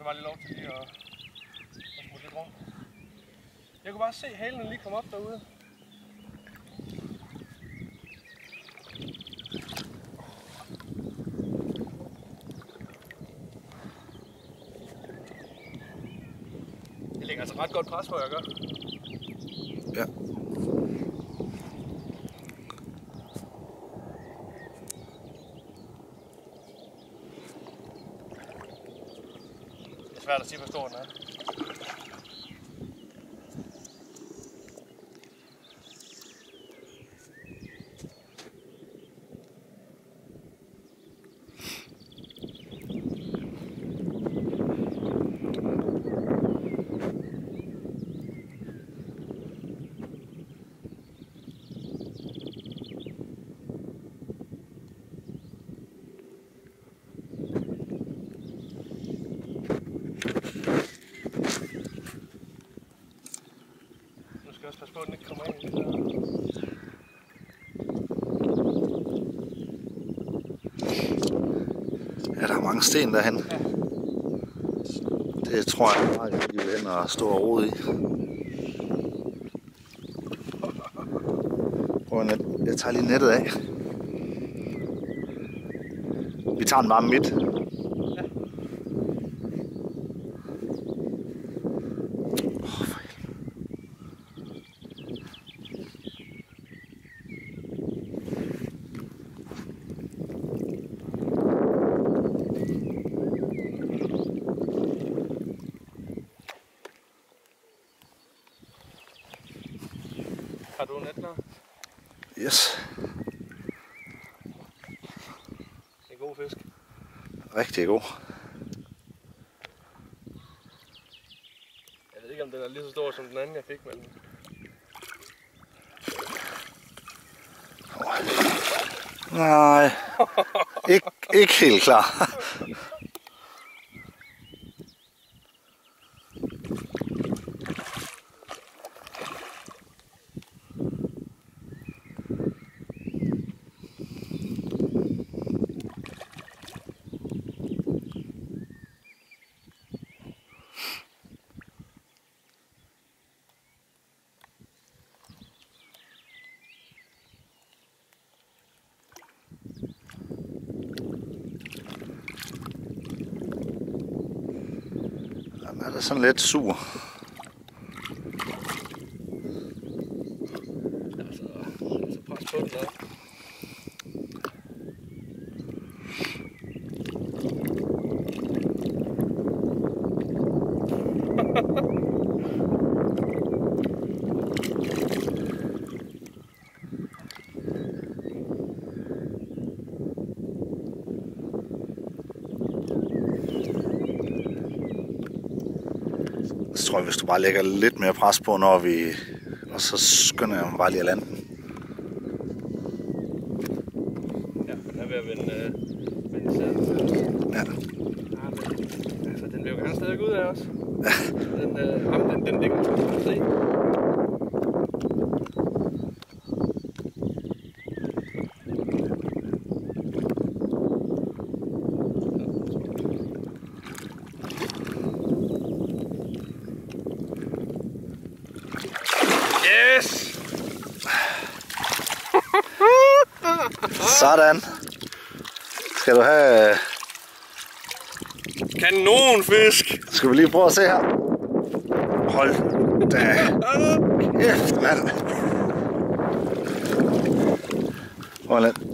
så bare lige lov til lige at smutte lidt rundt. Jeg kunne bare se halen lige komme op derude. Det lægger altså ret godt pres på, jeg gør. Ja. Det er svært at sige, hvor stor den er. Pas på, at den ikke kommer ind i det der. Ja, der er mange sten derhen. Ja. Det tror jeg meget, at de vil hen og stå og rode i. Jeg tager lige nettet af. Vi tager den bare midt. Har du net klar? Yes. Det er en god fisk. Rigtig god. Jeg ved ikke, om den er lige så stor som den anden, jeg fik, men... Nej, ikke helt klar. Den er da sådan lidt sur. Altså pres på den der. Så tror jeg, hvis du bare lægger lidt mere pres på, når vi... Og så skynder jeg mig bare lige at lande den. Ja, den er ved at vende siden. Ja. Men altså, den vil jo gerne stadig ud af os. Den ligger sgu se. Yes! Sådan. Skal du have... Kanonfisk! Skal vi lige prøve at se her? Hold da kæft, mand. Hold da.